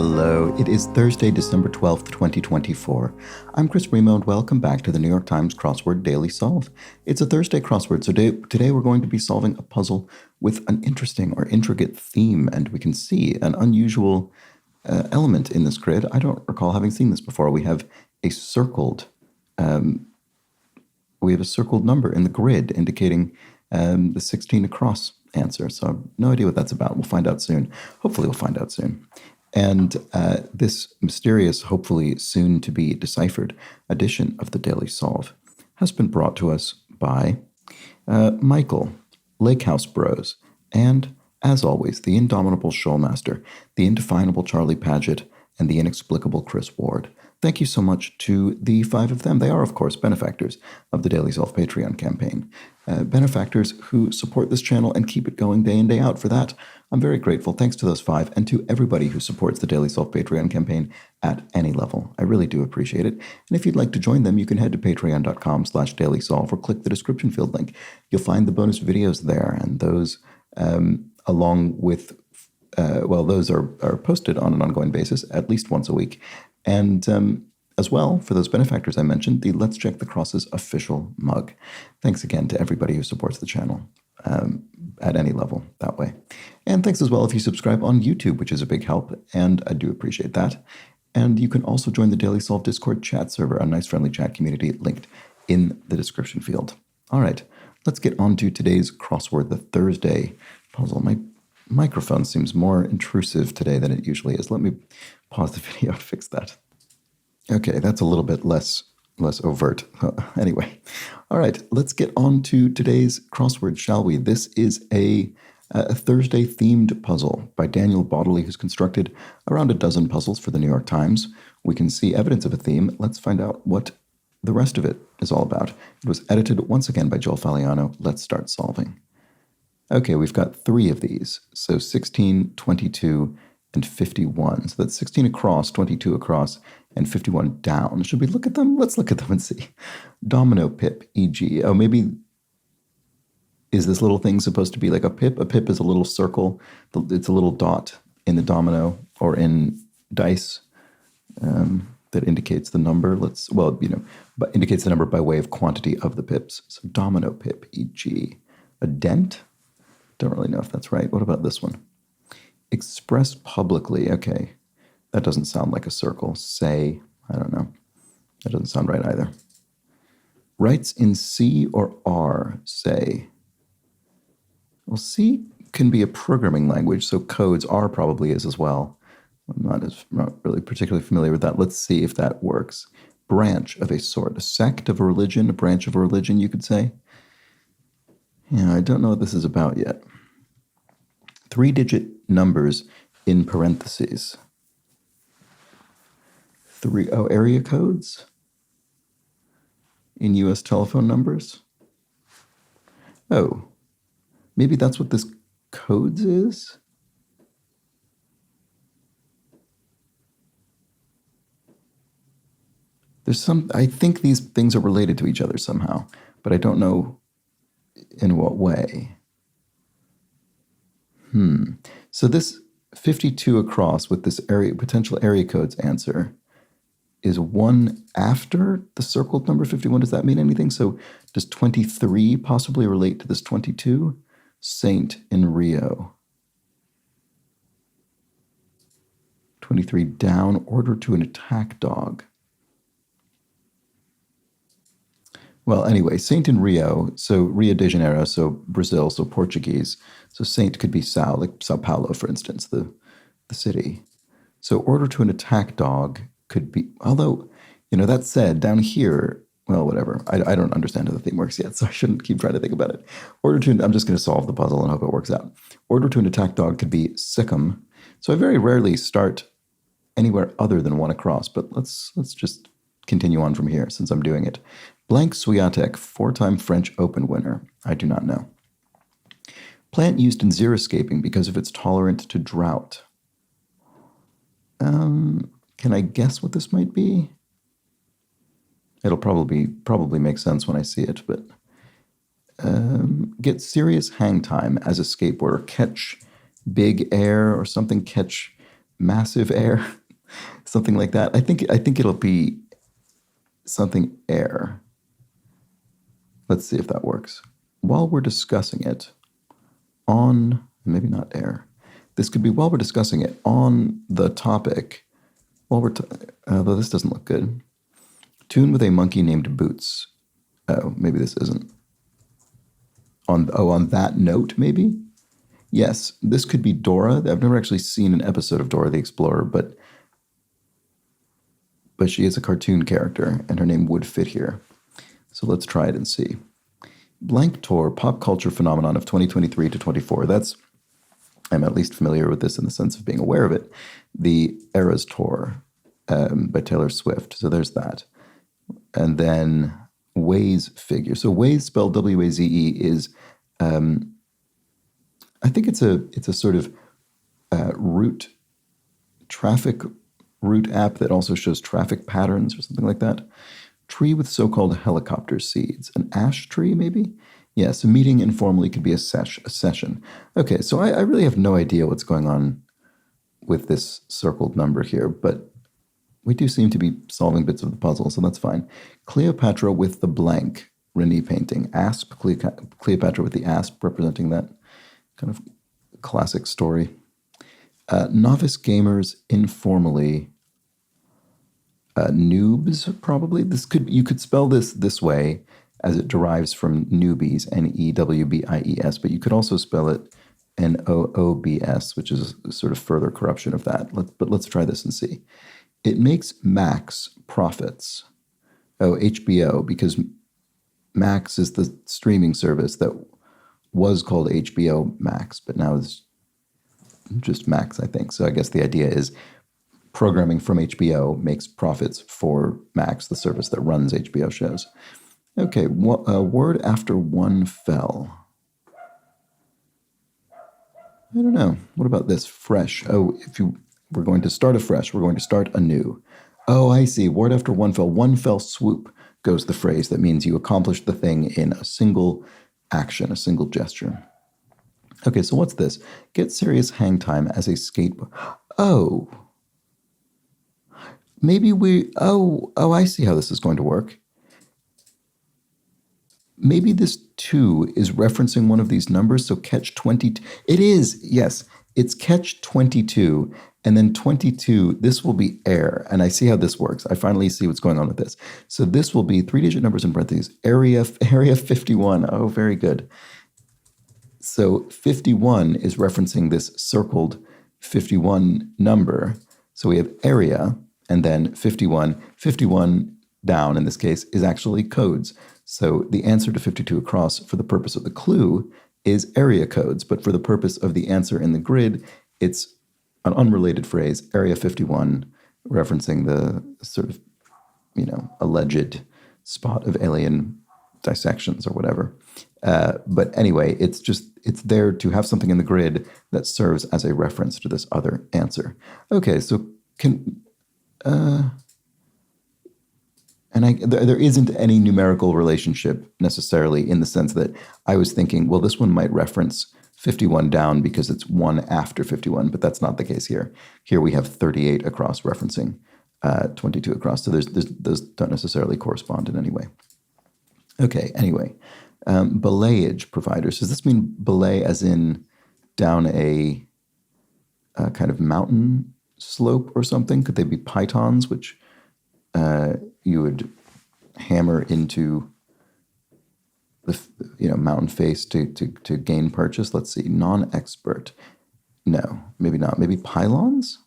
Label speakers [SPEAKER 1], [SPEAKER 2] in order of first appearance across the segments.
[SPEAKER 1] Hello, it is Thursday, December 12th, 2024. I'm Chris Remo and welcome back to the New York Times Crossword Daily Solve. It's a Thursday crossword, so today we're going to be solving a puzzle with an interesting or intricate theme, and we can see an unusual element in this grid. I don't recall having seen this before. We have a circled number in the grid indicating the 16 across answer. So I have no idea what that's about. We'll find out soon. Hopefully we'll find out soon. And this mysterious, hopefully soon to be deciphered edition of the Daily Solve has been brought to us by Michael, Lakehouse Bros, and, as always, the indomitable Shoalmaster, the indefinable Charlie Paget, and the inexplicable Chris Ward. Thank you so much to the five of them. They are, of course, benefactors of the Daily Solve Patreon campaign. Benefactors who support this channel and keep it going day in, day out. For that, I'm very grateful. Thanks to those five and to everybody who supports the Daily Solve Patreon campaign at any level. I really do appreciate it. And if you'd like to join them, you can head to patreon.com/dailysolve or click the description field link. You'll find the bonus videos there, and those, along with those are posted on an ongoing basis, at least once a week. And as well, for those benefactors I mentioned, the Let's Check the Crosses official mug. Thanks again to everybody who supports the channel at any level that way. And thanks as well if you subscribe on YouTube, which is a big help, and I do appreciate that. And you can also join the Daily Solve Discord chat server, a nice friendly chat community linked in the description field. All right, let's get on to today's crossword, the Thursday puzzle. My microphone seems more intrusive today than it usually is. Let me pause the video and fix that. Okay, that's a little bit less overt. Anyway, all right, let's get on to today's crossword, shall we? This is a Thursday-themed puzzle by Daniel Bodley, who's constructed around a dozen puzzles for the New York Times. We can see evidence of a theme. Let's find out what the rest of it is all about. It was edited once again by Joel Faliano. Let's start solving. Okay, we've got three of these. So 16, 22, and 51. So that's 16 across, 22 across, and 51 down. Should we look at them? Let's look at them and see. Domino pip, e.g. Oh, maybe is this little thing supposed to be like a pip? A pip is a little circle. It's a little dot in the domino or in dice that indicates the number. But indicates the number by way of quantity of the pips. So domino pip, e.g. A dent? Don't really know if that's right. What about this one? Express publicly. Okay. That doesn't sound like a circle. Say, I don't know. That doesn't sound right either. Writes in C or R, say. Well, C can be a programming language, so codes. R probably is as well. I'm not really particularly familiar with that. Let's see if that works. Branch of a sort. A sect of a religion, a branch of a religion, you could say. Yeah, I don't know what this is about yet. 3-digit numbers in parentheses. Area codes in U.S. telephone numbers. Oh, maybe that's what this codes is? I think these things are related to each other somehow, but I don't know in what way. So this 52 across with this potential area codes answer is one after the circled number 51. Does that mean anything? So does 23 possibly relate to this 22? Saint in Rio. 23 down, order to an attack dog. Well, anyway, Saint in Rio, so Rio de Janeiro, so Brazil, so Portuguese. So Saint could be like Sao Paulo, for instance, the city. So order to an attack dog could be, although, that said, down here, well, whatever. I don't understand how the theme works yet, so I shouldn't keep trying to think about it. I'm just going to solve the puzzle and hope it works out. Order to an attack dog could be siccum. So I very rarely start anywhere other than one across, but let's just continue on from here since I'm doing it. Blank Swiatek, 4-time French Open winner. I do not know. Plant used in xeriscaping because of its tolerance to drought. Can I guess what this might be? It'll probably make sense when I see it, but get serious hang time as a skateboarder. Catch big air or something. Catch massive air, something like that. I think it'll be something air. Let's see if that works. While we're discussing it on, maybe not air. This could be while we're discussing it on the topic. While we're, although this doesn't look good. Tune with a monkey named Boots. Oh, maybe this isn't. On that note, maybe? Yes, this could be Dora. I've never actually seen an episode of Dora the Explorer, but she is a cartoon character, and her name would fit here. So let's try it and see. Blank Tour, pop culture phenomenon of 2023 to 24. I'm at least familiar with this in the sense of being aware of it. The Eras Tour by Taylor Swift. So there's that. And then Waze figure. So Waze, spelled W-A-Z-E, is, I think it's a sort of traffic route app that also shows traffic patterns or something like that. Tree with so-called helicopter seeds. An ash tree, maybe? Yes, a meeting informally could be a session. Okay, so I really have no idea what's going on with this circled number here, but we do seem to be solving bits of the puzzle, so that's fine. Cleopatra with the blank, Rene painting. Asp, Cleopatra with the asp, representing that kind of classic story. Novice gamers informally. Noobs, probably. You could spell this way as it derives from newbies, N-E-W-B-I-E-S, but you could also spell it N-O-O-B-S, which is a sort of further corruption of that. But let's try this and see. It makes Max profits. Oh, HBO, because Max is the streaming service that was called HBO Max, but now is just Max, I think. So I guess the idea is programming from HBO makes profits for Max, the service that runs HBO shows. Okay, word after one fell. I don't know. What about this? Fresh. Oh, we're going to start afresh. We're going to start anew. Oh, I see. Word after one fell. One fell swoop goes the phrase that means you accomplished the thing in a single action, a single gesture. Okay, so what's this? Get serious hang time as a skateboard. Oh. Maybe I see how this is going to work. Maybe this 2 is referencing one of these numbers, so catch 22. It is, yes. It's catch 22, and then 22, this will be air, and I see how this works. I finally see what's going on with this. So this will be 3-digit numbers in parentheses, area 51. Oh, very good. So 51 is referencing this circled 51 number. So we have area, and then 51. 51 down, in this case, is actually codes. So the answer to 52 across for the purpose of the clue is area codes, but for the purpose of the answer in the grid, it's an unrelated phrase, area 51, referencing the sort of, alleged spot of alien dissections or whatever. But anyway, it's there to have something in the grid that serves as a reference to this other answer. Okay, so there isn't any numerical relationship necessarily in the sense that I was thinking, well, this one might reference 51 down because it's 1 after 51, but that's not the case here. Here we have 38 across referencing 22 across, so those don't necessarily correspond in any way. Okay, anyway, belayage providers. Does this mean belay as in down a kind of mountain slope or something? Could they be pythons, which you would hammer into the mountain face to gain purchase? Let's see, non-expert. No, maybe not. Maybe pylons?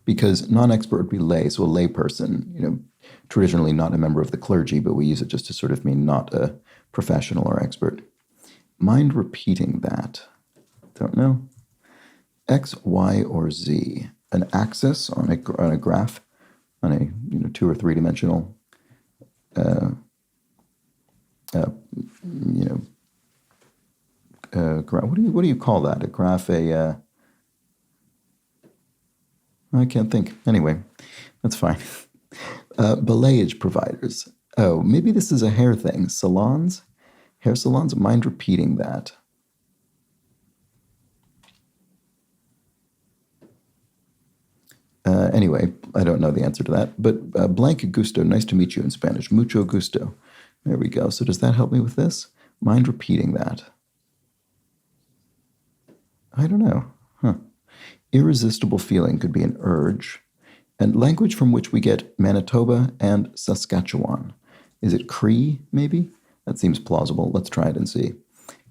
[SPEAKER 1] Because non-expert would be lay, so a lay person, traditionally not a member of the clergy, but we use it just to sort of mean not a professional or expert. Mind repeating that? Don't know. X, Y, or Z. An axis on a graph, on a 2 or 3 dimensional graph. What do you call that? A graph? I can't think. Anyway, that's fine. Belayage providers. Oh, maybe this is a hair thing. Salons, hair salons. Mind repeating that? Anyway, I don't know the answer to that. But blank gusto, nice to meet you in Spanish. Mucho gusto. There we go. So does that help me with this? Mind repeating that? I don't know. Huh. Irresistible feeling could be an urge. And language from which we get Manitoba and Saskatchewan. Is it Cree, maybe? That seems plausible. Let's try it and see.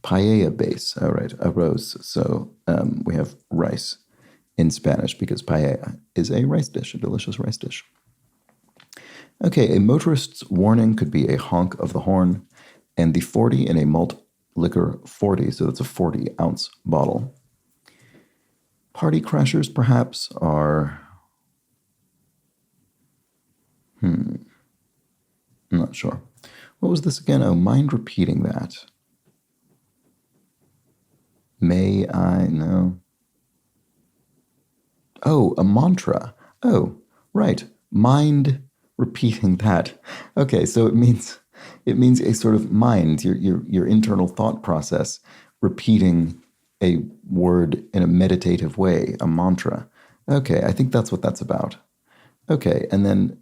[SPEAKER 1] Paella base. All right, arroz. So we have rice in Spanish because paella is a rice dish, a delicious rice dish. Okay, a motorist's warning could be a honk of the horn, and the 40 in a malt liquor 40, so that's a 40-ounce bottle. Party crashers, perhaps, are... I'm not sure. What was this again? Oh, mind repeating that. May I? No. Oh, a mantra. Oh, right. Mind repeating that. Okay, so it means a sort of mind, your internal thought process, repeating a word in a meditative way, a mantra. Okay, I think that's what that's about. Okay, and then,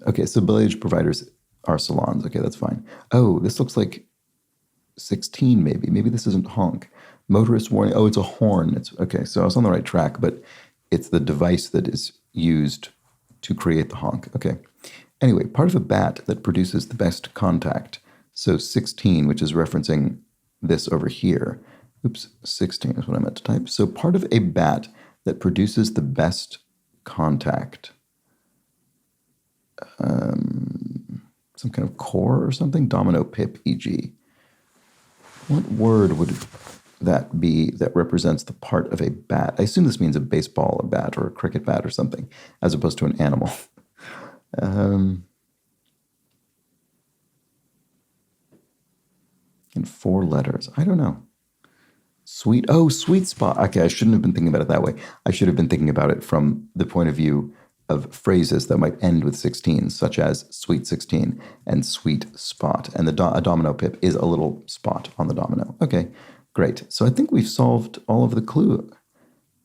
[SPEAKER 1] okay, so village providers are salons. Okay, that's fine. Oh, this looks like 16 maybe. Maybe this isn't honk. Motorist warning. Oh, it's a horn. It's okay, so I was on the right track, but it's the device that is used to create the honk. Okay. Anyway, part of a bat that produces the best contact. So 16, which is referencing this over here. Oops, 16 is what I meant to type. So part of a bat that produces the best contact. Some kind of core or something? Domino pip, e.g. What word would that be that represents the part of a bat? I assume this means a baseball, a bat, or a cricket bat or something, as opposed to an animal. In 4 letters. I don't know. Sweet. Oh, sweet spot. Okay, I shouldn't have been thinking about it that way. I should have been thinking about it from the point of view of phrases that might end with 16, such as sweet 16 and sweet spot. And a domino pip is a little spot on the domino. Okay, great. So I think we've solved all of the clue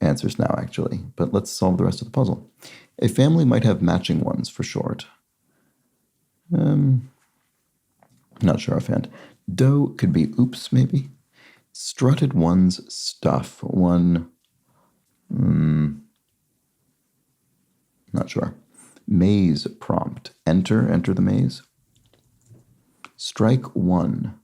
[SPEAKER 1] answers now, actually. But let's solve the rest of the puzzle. A family might have matching ones for short. Not sure offhand. Dough could be oops, maybe. Strutted one's stuff. One... not sure. Maze prompt. Enter the maze. Strike one.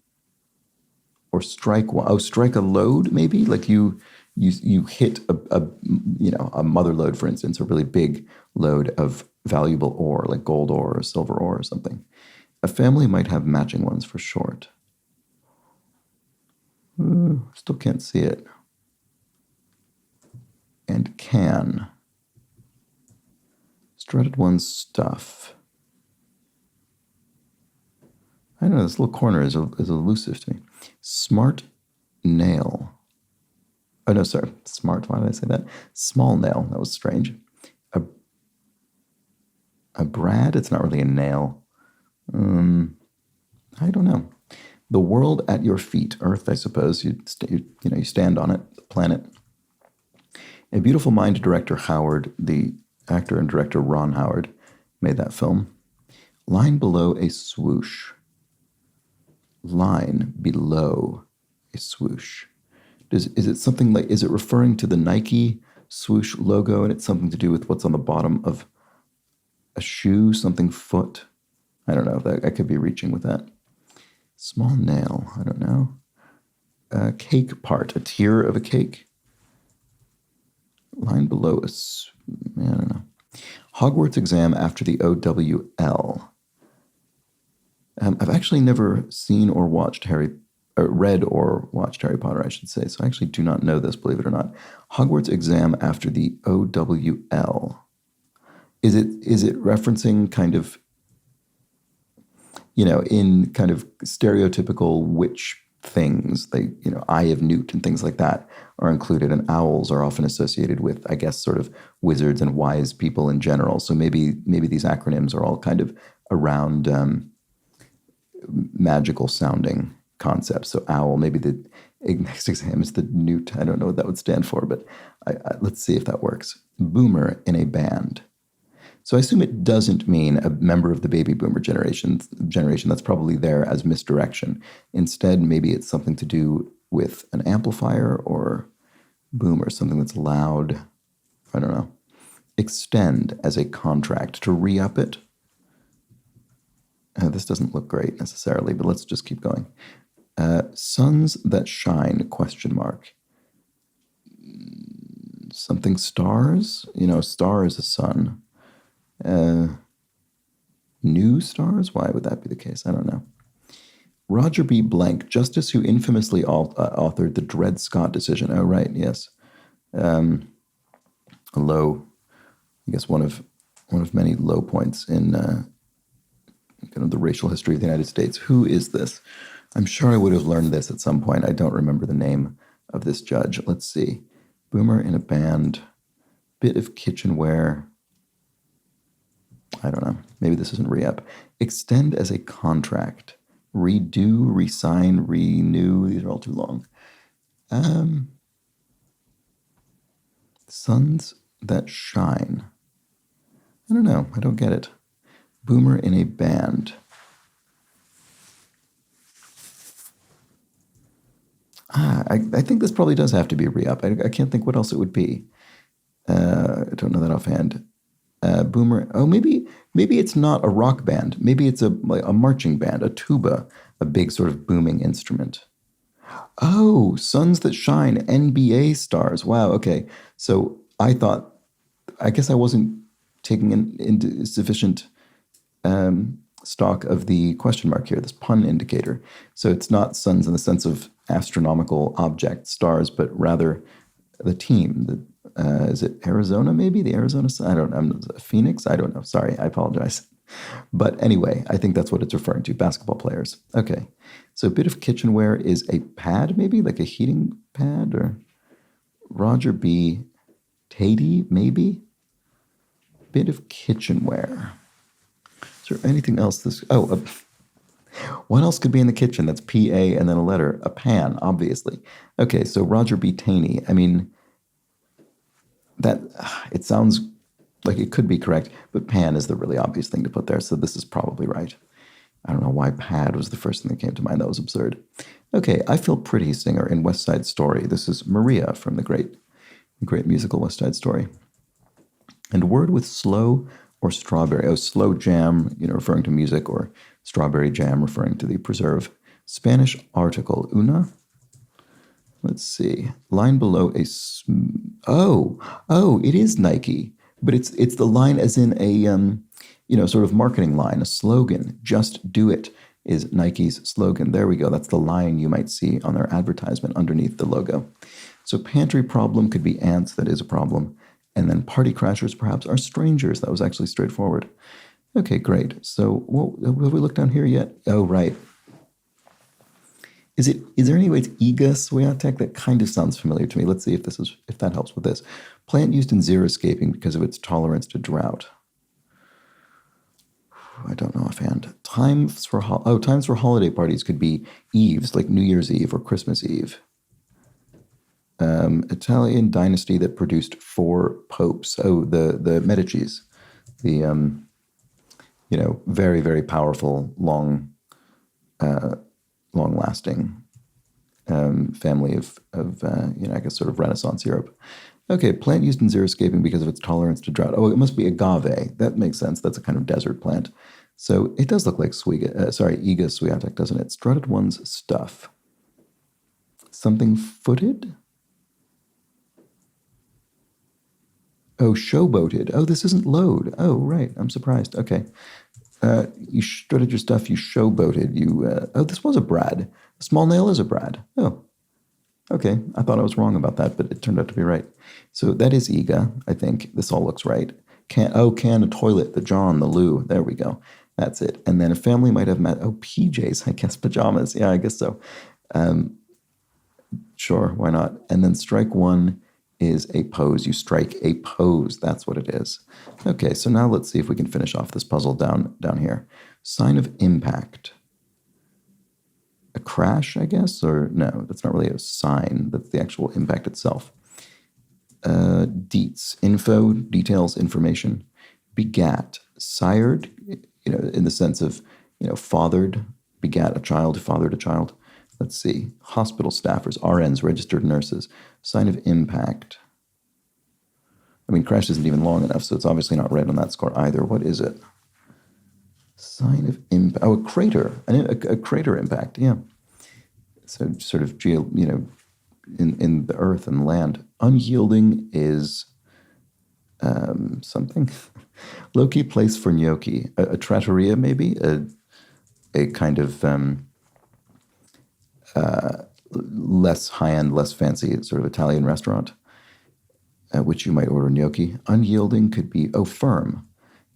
[SPEAKER 1] Or strike one. Oh, strike a load, maybe? Like you hit a mother lode, for instance, a really big load of valuable ore, like gold ore or silver ore or something. A family might have matching ones for short. Still can't see it. And can. Strutted one's stuff. I don't know, this little corner is elusive to me. Smart nail. Oh, no, sorry. Smart, why did I say that? Small nail, that was strange. A brad, it's not really a nail. I don't know. The world at your feet, Earth, I suppose. You stand on it, the planet. A Beautiful Mind director Howard, the actor and director Ron Howard, made that film. Line below a swoosh. Line below a swoosh. Is it something like, is it referring to the Nike swoosh logo and it's something to do with what's on the bottom of a shoe, something foot? I don't know. I could be reaching with that. Small nail. I don't know. A cake part. A tier of a cake. Line below I don't know. Hogwarts exam after the OWL. I've actually never seen or watched read or watched Harry Potter, I should say. So I actually do not know this, believe it or not. Hogwarts exam after the OWL. Is it referencing kind of, in kind of stereotypical witch things, Eye of Newt and things like that are included, and owls are often associated with, I guess, sort of wizards and wise people in general. So maybe these acronyms are all kind of around magical sounding concepts. So owl, maybe Next exam is the newt. I don't know what that would stand for, but let's see if that works. Boomer in a band. So I assume it doesn't mean a member of the baby boomer generation. That's probably there as misdirection. Instead, maybe it's something to do with an amplifier or boomer, something that's loud. I don't know. Extend as a contract, to re-up it. This doesn't look great necessarily, but let's just keep going. Suns that shine, question mark. Something stars? Star is a sun. New stars? Why would that be the case? I don't know. Roger B. Blank, justice who infamously authored the Dred Scott decision. Oh, right, yes. A low, I guess one of many low points in kind of the racial history of the United States. Who is this? I'm sure I would have learned this at some point. I don't remember the name of this judge. Let's see. Boomer in a band. Bit of kitchenware. I don't know. Maybe this isn't re-up. Extend as a contract. Redo, resign, renew. These are all too long. Suns that shine. I don't know. I don't get it. Boomer in a band. I think this probably does have to be re-up. I can't think what else it would be. I don't know that offhand. Boomer. Oh, maybe it's not a rock band. Maybe it's a marching band, a tuba, a big sort of booming instrument. Oh, Suns That Shine, NBA stars. Wow. Okay. So I guess I wasn't taking into sufficient stock of the question mark here, this pun indicator. So it's not suns in the sense of astronomical object stars, but rather the team. Is it Arizona, maybe? The Arizona Sun? I don't know. Phoenix? I don't know. Sorry, I apologize. But anyway, I think that's what it's referring to, basketball players. Okay. So a bit of kitchenware is a pad, maybe? Like a heating pad? Or Roger B. Tatey, maybe? Bit of kitchenware. Is there anything else? What else could be in the kitchen? That's P-A and then a letter. A pan, obviously. Okay, so Roger B. Taney. I mean, it sounds like it could be correct, but pan is the really obvious thing to put there, so this is probably right. I don't know why pad was the first thing that came to mind. That was absurd. Okay, I Feel Pretty singer in West Side Story. This is Maria from the great musical West Side Story. And word with slow or strawberry. Oh, slow jam, referring to music, or strawberry jam referring to the preserve. Spanish article, una. Let's see. Line below it is Nike, but it's the line as in a sort of marketing line, a slogan. Just do it is Nike's slogan. There we go. That's the line you might see on their advertisement underneath the logo. So pantry problem could be ants. That is a problem. And then party crashers perhaps are strangers. That was actually straightforward. Okay, great. So have we looked down here yet? Oh, right. Is there any way it's Iga Swiatek? That kind of sounds familiar to me. Let's see if that helps with this. Plant used in xeriscaping because of its tolerance to drought. I don't know offhand. Times for holiday parties could be eves, like New Year's Eve or Christmas Eve. Italian dynasty that produced 4 popes. Oh, the Medicis, the very, very powerful, long-lasting family of I guess sort of Renaissance Europe. Okay, plant used in xeriscaping because of its tolerance to drought. Oh, it must be agave. That makes sense. That's a kind of desert plant. So it does look like Iga Swiatek, doesn't it? Strutted one's stuff. Something footed? Oh, showboated. Oh, this isn't load. Oh, right. I'm surprised. Okay. You strutted your stuff. You showboated. This was a Brad. A small nail is a Brad. Oh, okay. I thought I was wrong about that, but it turned out to be right. So that is Iga, I think. This all looks right. Can a toilet, the John, the Lou. There we go. That's it. And then a family might have met. Oh, PJs, I guess. Pajamas. Yeah, I guess so. Sure, why not? And then strike one is a pose. You strike a pose. That's what it is. Okay, so now let's see if we can finish off this puzzle down here. Sign of impact. A crash, I guess, or no, that's not really a sign. That's the actual impact itself. Deets, info, details, information. Begat, sired, in the sense of, fathered, begat a child, fathered a child. Let's see, hospital staffers, RNs, registered nurses. Sign of impact. I mean, crash isn't even long enough, so it's obviously not red on that score either. What is it? Sign of impact. Oh, a crater. A crater impact, yeah. So sort of, in the earth and land. Unyielding is something. Low-key place for gnocchi. A trattoria, maybe? A kind of less high-end, less fancy sort of Italian restaurant, at which you might order gnocchi. Unyielding could be, firm.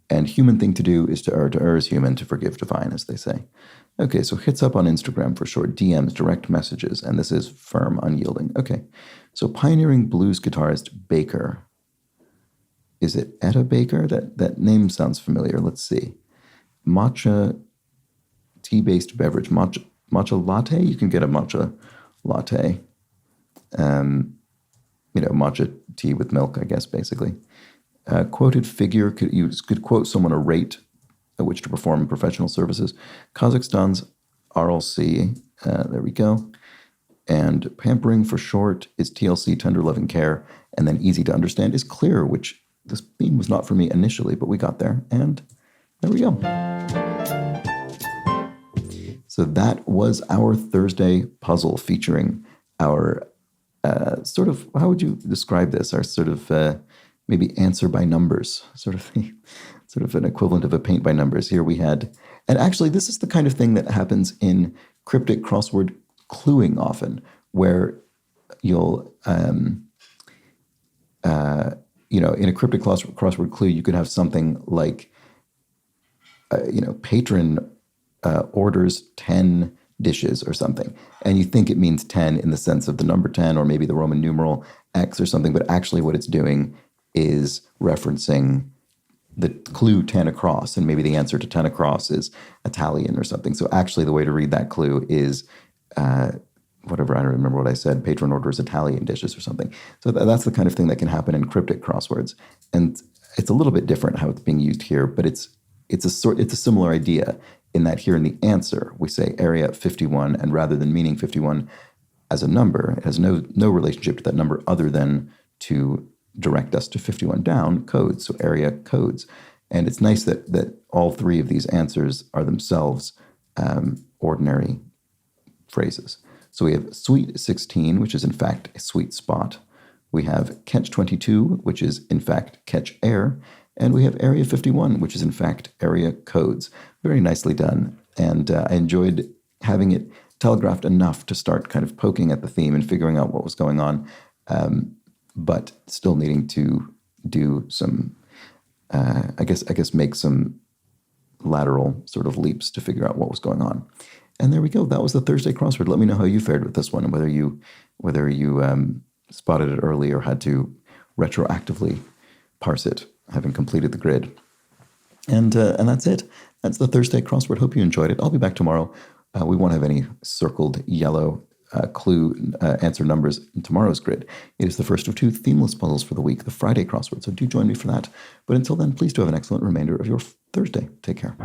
[SPEAKER 1] And human thing to do is to err is human, to forgive divine, as they say. Okay, so hits up on Instagram for short, DMs, direct messages, and this is firm, unyielding. Okay, so pioneering blues guitarist Baker. Is it Etta Baker? That name sounds familiar. Let's see. Matcha tea-based beverage. Matcha latte? You can get a matcha latte. Matcha tea with milk, I guess, basically. Quoted figure, you could quote someone a rate at which to perform professional services. Kazakhstan's RLC, there we go. And pampering for short is TLC, tender loving care. And then easy to understand is clear, which this theme was not for me initially, but we got there. And there we go. So that was our Thursday puzzle featuring our sort of, how would you describe this? Our sort of maybe answer by numbers, sort of an equivalent of a paint by numbers. Here we had, and actually this is the kind of thing that happens in cryptic crossword cluing often, where you'll, in a cryptic crossword clue, you could have something like, patron orders 10 dishes or something. And you think it means 10 in the sense of the number 10 or maybe the Roman numeral X or something, but actually what it's doing is referencing the clue 10 across, and maybe the answer to 10 across is Italian or something. So actually the way to read that clue is whatever, I don't remember what I said, patron orders Italian dishes or something. So that's the kind of thing that can happen in cryptic crosswords. And it's a little bit different how it's being used here, but it's a similar idea in that here in the answer, we say area 51, and rather than meaning 51 as a number, it has no relationship to that number other than to direct us to 51 down codes, so area codes. And it's nice that all three of these answers are themselves ordinary phrases. So we have sweet 16, which is in fact a sweet spot. We have catch 22, which is in fact catch air. And we have area 51, which is in fact area codes. Very nicely done. And I enjoyed having it telegraphed enough to start kind of poking at the theme and figuring out what was going on, but still needing to do some, I guess make some lateral sort of leaps to figure out what was going on. And there we go. That was the Thursday crossword. Let me know how you fared with this one and whether you spotted it early or had to retroactively parse it, having completed the grid. And that's it. That's the Thursday crossword. Hope you enjoyed it. I'll be back tomorrow. We won't have any circled yellow clue answer numbers in tomorrow's grid. It is the first of two themeless puzzles for the week, the Friday crossword. So do join me for that. But until then, please do have an excellent remainder of your Thursday. Take care.